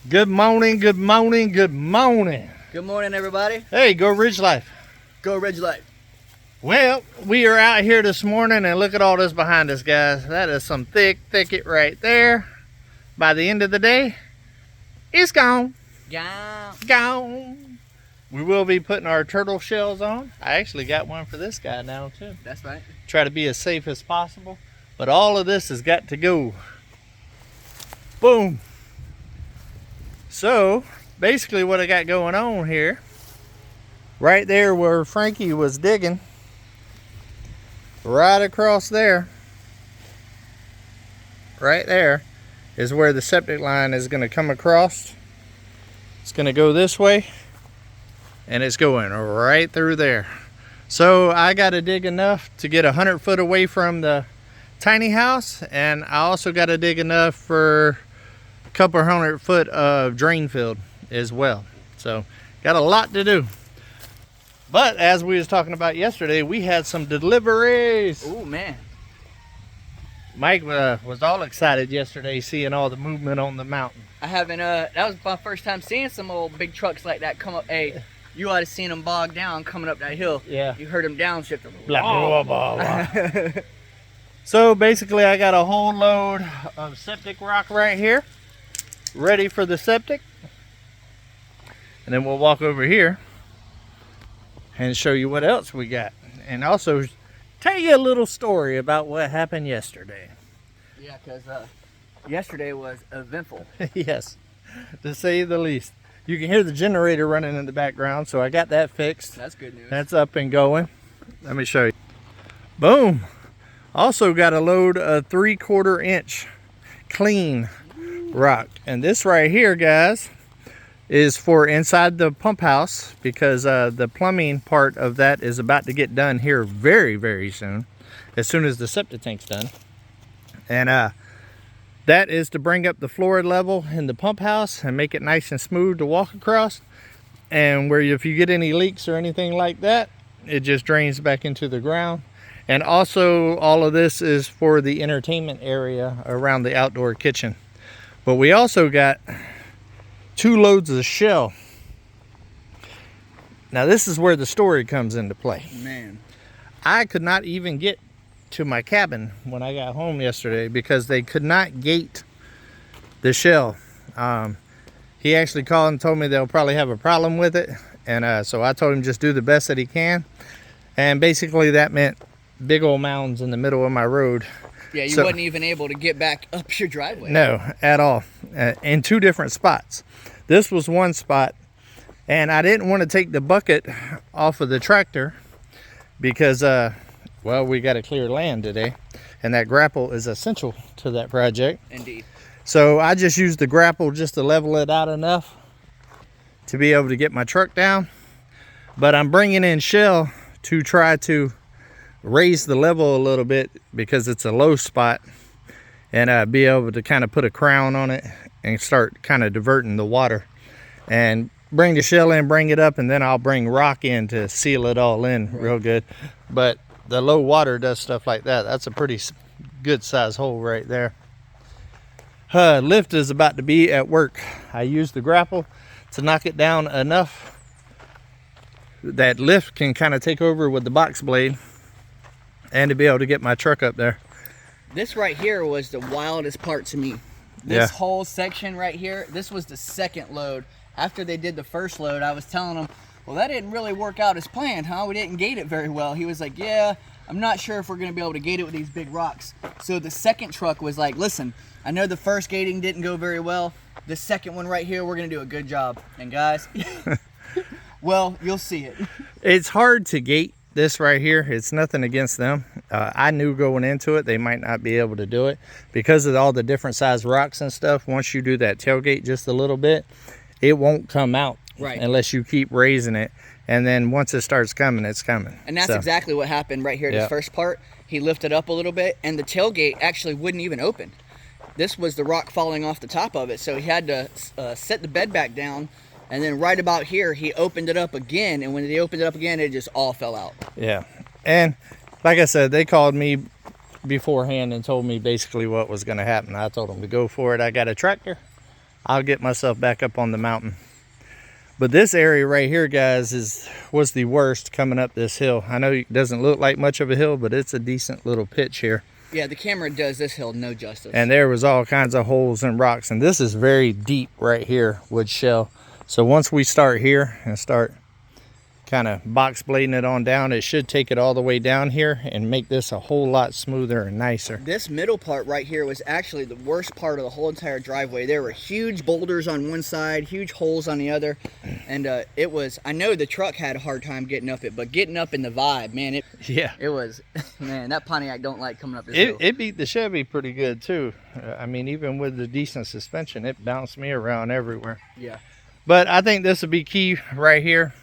Good morning, good morning, good morning. Good morning, everybody. Hey, go Ridge Life. Go Ridge Life. Well, we are out here this morning and look at all this behind us, guys. That is some thick thicket right there. By the end of the day, it's gone. Gone. We will be putting our turtle shells on. I actually got one for this guy now too. That's right. Try to be as safe as possible. But all of this has got to go. Boom. So basically what I got going on here, right there where Frankie was digging, right across there, right there is where the septic line is going to come across. It's going to go this way and it's going right through there. So I got to dig enough to get 100 foot away from the tiny house, and I also got to dig enough for couple 100 foot of drain field as well. So got a lot to do. But as we was talking about yesterday, we had some deliveries. Oh man, Mike was all excited yesterday seeing all the movement on the mountain. I haven't that was my first time seeing some old big trucks like that come up. Hey, you ought to seen them bog down coming up that hill. Yeah, you heard them downshift. Blah, blah, blah, blah. So basically I got a whole load of septic rock right here ready for the septic, and then we'll walk over here and show you what else we got, and also tell you a little story about what happened yesterday. Yeah, because yesterday was eventful. Yes, to say the least. You can hear the generator running in the background, so I got that fixed. That's good news. That's up and going. Let me show you. Boom. Also got a load of 3/4 inch clean rock, and this right here, guys, is for inside the pump house, because the plumbing part of that is about to get done here very soon, as soon as the septic tank's done. And that is to bring up the floor level in the pump house and make it nice and smooth to walk across, and where if you get any leaks or anything like that, it just drains back into the ground. And also all of this is for the entertainment area around the outdoor kitchen. But we also got 2 loads of shell. Now this is where the story comes into play. Man, I could not even get to my cabin when I got home yesterday because they could not gate the shell. He actually called and told me they'll probably have a problem with it. And so I told him just do the best that he can. And basically that meant big old mounds in the middle of my road. yeah, you wasn't even able to get back up your driveway. No, at all. In 2 different spots. This was one spot, and I didn't want to take the bucket off of the tractor because, well, we got to clear land today, and that grapple is essential to that project. Indeed. So I just used the grapple just to level it out enough to be able to get my truck down. But I'm bringing in shell to try to raise the level a little bit because it's a low spot, and be able to kind of put a crown on it and start kind of diverting the water, and bring the shell in, bring it up, and then I'll bring rock in to seal it all in real good. But the low water does stuff like that. That's a pretty good size hole right there. Lift is about to be at work. I used the grapple to knock it down enough that lift can kind of take over with the box blade, and to be able to get my truck up there. This right here was the wildest part to me. This whole section right here, this was the second load. After they did the first load, I was telling them, well, that didn't really work out as planned, huh? We didn't gate it very well. He was like, yeah, I'm not sure if we're gonna be able to gate it with these big rocks. So the second truck was like, listen, I know the first gating didn't go very well. The second one right here, we're gonna do a good job. And guys, well, you'll see it. It's hard to gate this right here. It's nothing against them. I knew going into it they might not be able to do it because of all the different size rocks and stuff. Once you do that tailgate just a little bit, it won't come out, right, unless you keep raising it. And then once it starts coming, it's coming. And that's exactly what happened right here. This first part, he lifted up a little bit and the tailgate actually wouldn't even open. This was the rock falling off the top of it, so he had to set the bed back down. And then right about here, he opened it up again. And when he opened it up again, it just all fell out. Yeah. And like I said, they called me beforehand and told me basically what was going to happen. I told them to go for it. I got a tractor. I'll get myself back up on the mountain. But this area right here, guys, was the worst coming up this hill. I know it doesn't look like much of a hill, but it's a decent little pitch here. Yeah, the camera does this hill no justice. And there was all kinds of holes and rocks. And this is very deep right here with shell. So once we start here and start kind of box blading it on down, it should take it all the way down here and make this a whole lot smoother and nicer. This middle part right here was actually the worst part of the whole entire driveway. There were huge boulders on one side, huge holes on the other, and it was, I know the truck had a hard time getting up it, but getting up in the vibe, man, it was, man, that Pontiac don't like coming up this hill. It beat the Chevy pretty good too. I mean, even with the decent suspension, it bounced me around everywhere. Yeah. But I think this will be key right here.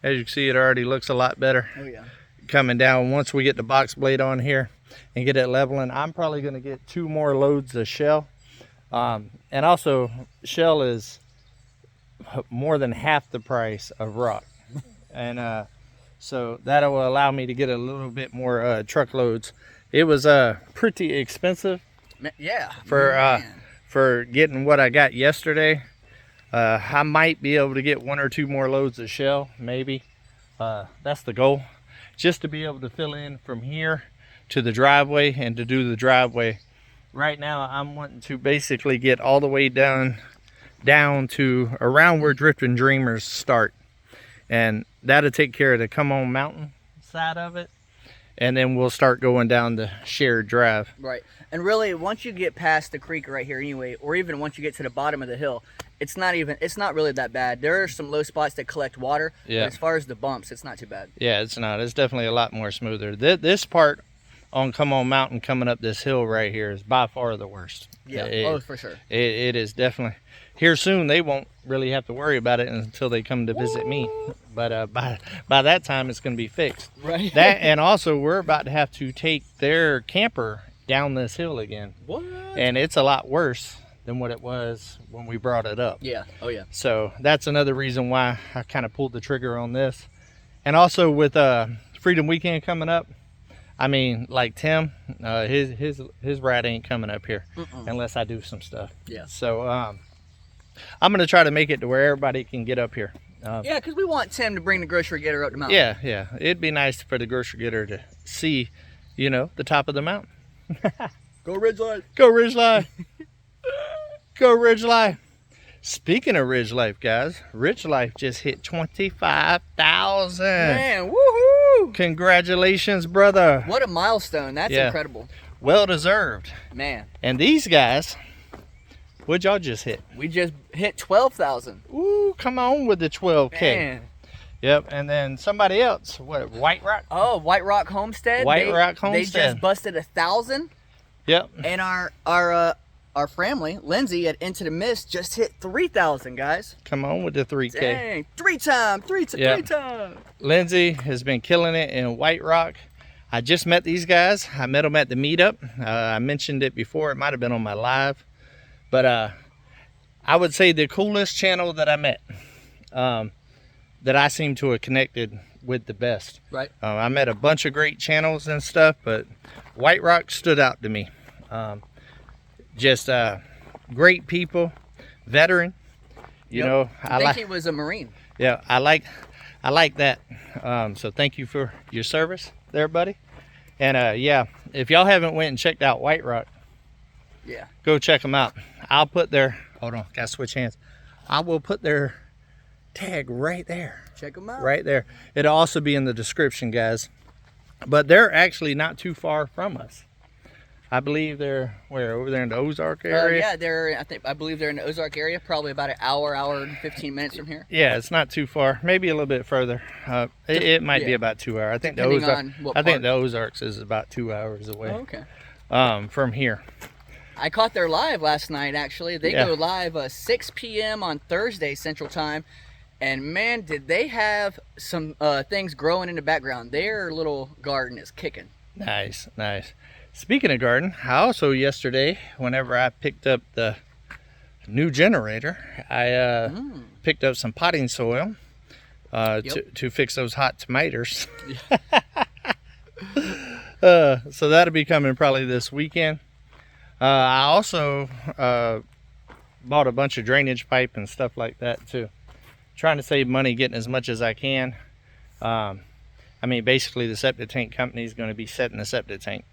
As you can see, it already looks a lot better. Oh yeah. Coming down once we get the box blade on here and get it leveling. I'm probably going to get 2 more loads of shell. And also, shell is more than half the price of rock. And so that will allow me to get a little bit more truckloads. It was pretty expensive. Yeah. For getting what I got yesterday. I might be able to get 1 or 2 more loads of shell, maybe. That's the goal, just to be able to fill in from here to the driveway and to do the driveway. Right now, I'm wanting to basically get all the way down to around where Drifting Dreamers start, and that'll take care of the Come On Mountain side of it, and then we'll start going down the shared drive. Right. And really, once you get past the creek right here anyway, or even once you get to the bottom of the hill, it's not really that bad. There are some low spots that collect water, yeah. But as far as the bumps, it's not too bad. Yeah, it's not. It's definitely a lot more smoother. This part on Come On Mountain coming up this hill right here is by far the worst. Yeah, for sure. It is definitely. Here soon, they won't really have to worry about it until they come to visit me. But by that time, it's going to be fixed. Right. That, and also, we're about to have to take their camper down this hill again. What? And it's a lot worse than what it was when we brought it up. Yeah. Oh yeah. So that's another reason why I kind of pulled the trigger on this. And also with Freedom Weekend coming up, I mean, like Tim, his ride ain't coming up here unless I do some stuff. Yeah. So I'm gonna try to make it to where everybody can get up here. Yeah, because we want Tim to bring the grocery getter up the mountain. Yeah. It'd be nice for the grocery getter to see, the top of the mountain. Go Ridgeline. Go Ridgeline. Go Ridge Life. Speaking of Ridge Life, guys, Ridge Life just hit 25,000. Man, woohoo! Congratulations, brother. What a milestone. That's incredible. Well deserved. Man. And these guys, what'd y'all just hit? We just hit 12,000. Ooh, come on with the 12K. Man. Yep, and then somebody else, what, White Rock? Oh, White Rock Homestead. White Rock Homestead. They just busted 1,000. Yep. And our family, Lindsay at Into the Mist, just hit 3,000, guys. Come on with the 3K. Dang, three times. Lindsay has been killing it in White Rock. I just met these guys. I met them at the meetup. I mentioned it before. It might have been on my live. But I would say the coolest channel that I met, that I seem to have connected with the best. Right. I met a bunch of great channels and stuff, but White Rock stood out to me. Just great people, veteran. I think he was a Marine. Yeah, I like that. So thank you for your service there, buddy. And yeah, if y'all haven't went and checked out White Rock, yeah, go check them out. I'll put their, hold on, gotta switch hands. I will put their tag right there. Check them out. Right there. It'll also be in the description, guys. But they're actually not too far from us. I believe they're over there in the Ozark area. Yeah, I believe they're in the Ozark area, probably about an hour and 15 minutes from here. Yeah, it's not too far. Maybe a little bit further. It might be about 2 hours. I think the Ozarks is about 2 hours away. Oh, okay. From here. I caught their live last night. Actually, they go live 6 p.m. on Thursday Central Time, and man, did they have some things growing in the background. Their little garden is kicking. Nice. Speaking of garden, I also yesterday, whenever I picked up the new generator, I picked up some potting soil to fix those hot tomatoes. So that'll be coming probably this weekend. I also bought a bunch of drainage pipe and stuff like that too. Trying to save money, getting as much as I can. I mean, basically the septic tank company is going to be setting the septic tank.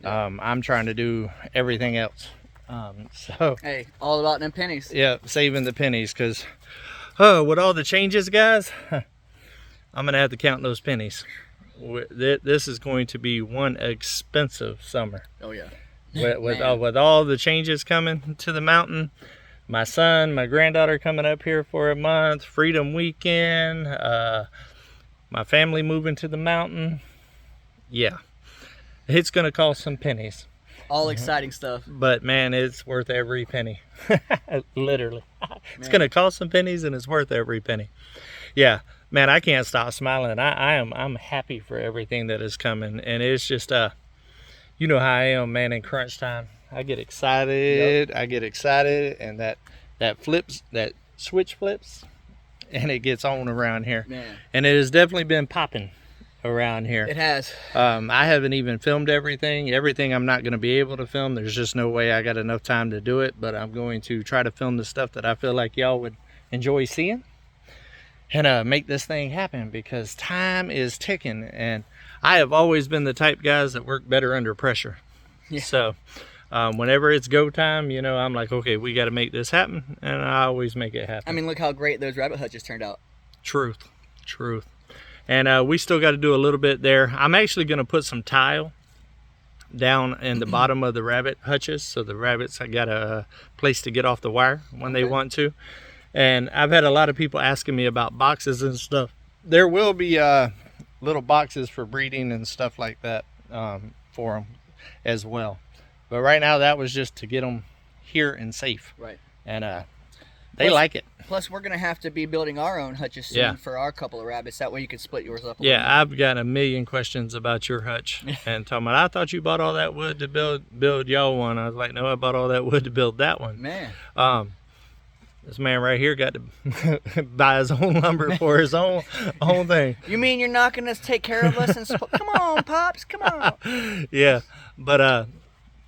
I'm trying to do everything else. So hey, all about them pennies. Yeah, saving the pennies, because with all the changes, guys, I'm gonna have to count those pennies. This is going to be one expensive summer. Oh yeah. With all the changes coming to the mountain, my son, my granddaughter coming up here for a month, Freedom Weekend, my family moving to the mountain. Yeah, it's gonna cost some pennies. All exciting stuff. But man, it's worth every penny. Literally. It's gonna cost some pennies and it's worth every penny. Yeah, man, I can't stop smiling. I'm happy for everything that is coming. And it's just you know how I am, man, in crunch time. I get excited. Yep. I get excited, and that switch flips and it gets on around here. Man. And it has definitely been popping around here. It has. I haven't even filmed everything I'm not going to be able to film. There's just no way I got enough time to do it, but I'm going to try to film the stuff that I feel like y'all would enjoy seeing, and make this thing happen, because time is ticking, and I have always been the type, guys, that work better under pressure. Yeah. So whenever it's go time, you know, I'm like, okay, we got to make this happen, and I always make it happen. I mean, look how great those rabbit hutches turned out. Truth. And we still got to do a little bit there. I'm actually going to put some tile down in the bottom of the rabbit hutches, so the rabbits got a place to get off the wire when they want to. And I've had a lot of people asking me about boxes and stuff. There will be little boxes for breeding and stuff like that for them as well. But right now, that was just to get them here and safe. Right. And they like it. Plus, we're going to have to be building our own hutches soon for our couple of rabbits. That way you can split yours up a little bit. I've got a million questions about your hutch. And talking about, I thought you bought all that wood to build y'all one. I was like, no, I bought all that wood to build that one. Man. This man right here got to buy his own lumber for his own thing. You mean you're not going to take care of us? Come on, Pops, come on. Yeah, but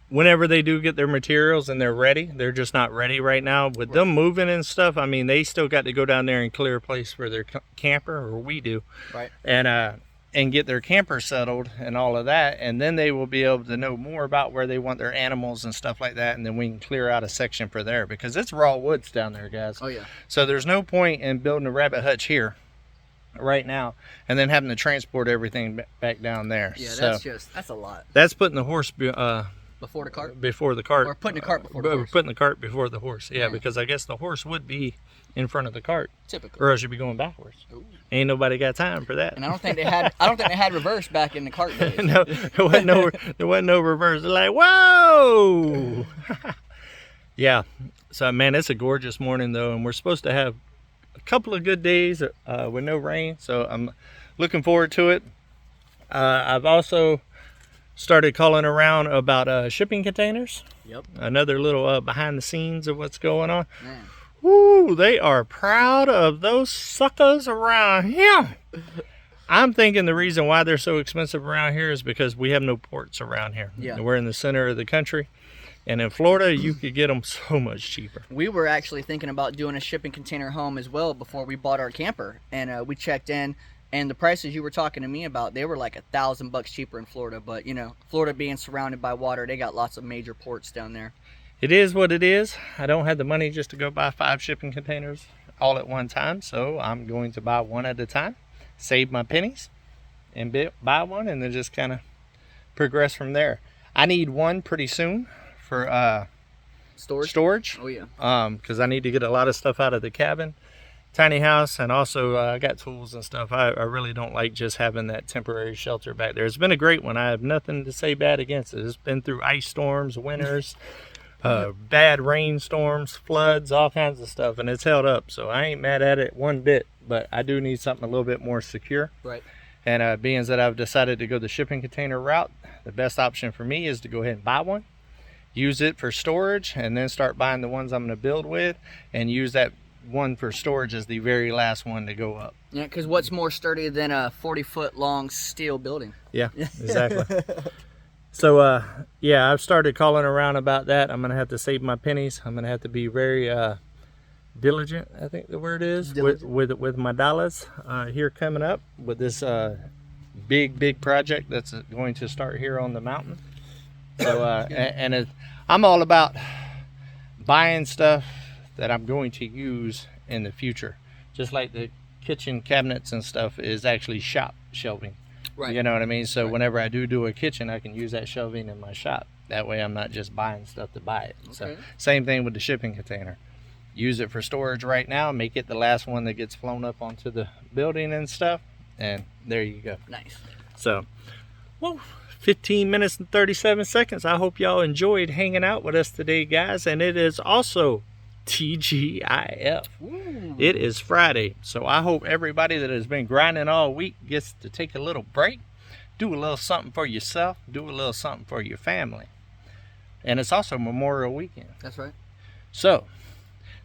whenever they do get their materials and they're ready, they're just not ready right now. With them moving and stuff, I mean, they still got to go down there and clear a place for their camper, or we do. Right. And get their camper settled and all of that, and then they will be able to know more about where they want their animals and stuff like that, and then we can clear out a section for there, because it's raw woods down there, guys. Oh yeah. So there's no point in building a rabbit hutch here right now and then having to transport everything back down there. Yeah, that's a lot. That's putting the horse before the cart? Before the cart. Or putting the cart before the horse. Putting the cart before the horse, yeah, because I guess the horse would be in front of the cart. Typically. Or else you'd be going backwards. Ooh. Ain't nobody got time for that. And I don't think they had reverse back in the cart days. No, there wasn't no reverse. They're like, whoa! Yeah. So, man, it's a gorgeous morning, though, and we're supposed to have a couple of good days with no rain, so I'm looking forward to it. I've also started calling around about shipping containers. Yep. Another little behind the scenes of what's going on. Man. Woo, they are proud of those suckers around here. I'm thinking the reason why they're so expensive around here is because we have no ports around here. Yeah. We're in the center of the country. And in Florida, you could get them so much cheaper. We were actually thinking about doing a shipping container home as well before we bought our camper. And we checked in, and the prices you were talking to me about, they were like $1,000 cheaper in Florida. But, you know, Florida being surrounded by water, they got lots of major ports down there. It is what it is. I don't have the money just to go buy 5 shipping containers all at one time, so I'm going to buy one at a time, save my pennies, and buy one, and then just kind of progress from there. I need one pretty soon for storage. Oh yeah. Because I need to get a lot of stuff out of the cabin, tiny house, and also I got tools and stuff. I really don't like just having that temporary shelter back there. It's been a great one. I have nothing to say bad against it. It's been through ice storms, winters. Bad rainstorms, floods, all kinds of stuff, and it's held up, so I ain't mad at it one bit, but I do need something a little bit more secure. Right. And being that I've decided to go the shipping container route, the best option for me is to go ahead and buy one, use it for storage, and then start buying the ones I'm going to build with, and use that one for storage as the very last one to go up. Yeah, because what's more sturdy than a 40-foot long steel building? Yeah, exactly. So yeah, I've started calling around about that. I'm gonna have to save my pennies. I'm gonna have to be very diligent, I think the word is, with my dollars here coming up with this big project that's going to start here on the mountain. So I'm all about buying stuff that I'm going to use in the future, just like the kitchen cabinets and stuff is actually shop shelving. Right. You know what I mean? So whenever I do a kitchen, I can use that shelving in my shop. That way I'm not just buying stuff to buy it. Okay. So same thing with the shipping container. Use it for storage right now, make it the last one that gets flown up onto the building and stuff, and there you go. Nice. So, whoa, 15 minutes and 37 seconds. I hope y'all enjoyed hanging out with us today, guys. And it is also TGIF. Ooh. It is Friday, so I hope everybody that has been grinding all week gets to take a little break, do a little something for yourself, do a little something for your family. And it's also Memorial Weekend. That's right. So,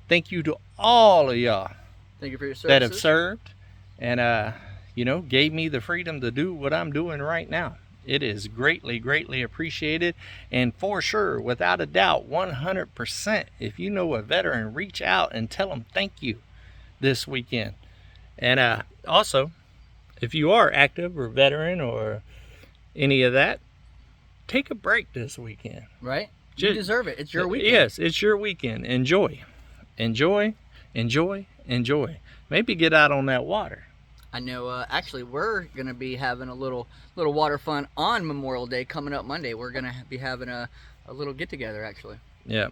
thank you to all of y'all. Thank you for your services that have served and you know, gave me the freedom to do what I'm doing right now. It is greatly appreciated, and for sure, without a doubt, 100%, if you know a veteran, reach out and tell them thank you this weekend. And also, if you are active or veteran or any of that, take a break this weekend. Right? You deserve it. It's your weekend. Yes, it's your weekend. Enjoy. Enjoy. Maybe get out on that water. I know, actually, we're going to be having a little water fun on Memorial Day coming up Monday. We're going to be having a little get-together, actually. Yeah.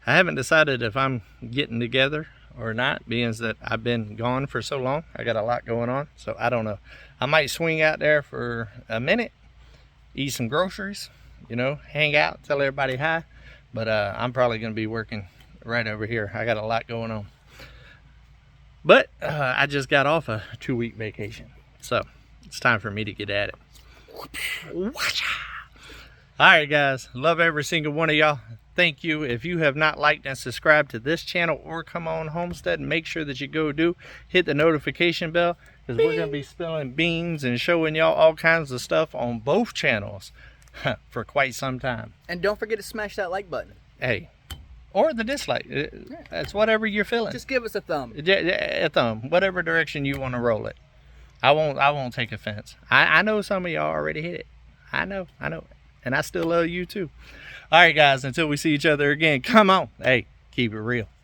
I haven't decided if I'm getting together or not, being that I've been gone for so long. I got a lot going on, so I don't know. I might swing out there for a minute, eat some groceries, you know, hang out, tell everybody hi. But I'm probably going to be working right over here. I got a lot going on. But I just got off a 2-week vacation, so it's time for me to get at it. All right, guys, love every single one of y'all. Thank you. If you have not liked and subscribed to this channel or Come On Homestead, make sure that you do hit the notification bell, because we're going to be spilling beans and showing y'all all kinds of stuff on both channels for quite some time. And don't forget to smash that like button. Hey. Or the dislike. It's whatever you're feeling. Just give us a thumb. A thumb. Whatever direction you want to roll it. I won't take offense. I know some of y'all already hit it. I know. And I still love you too. All right, guys. Until we see each other again, come on. Hey, keep it real.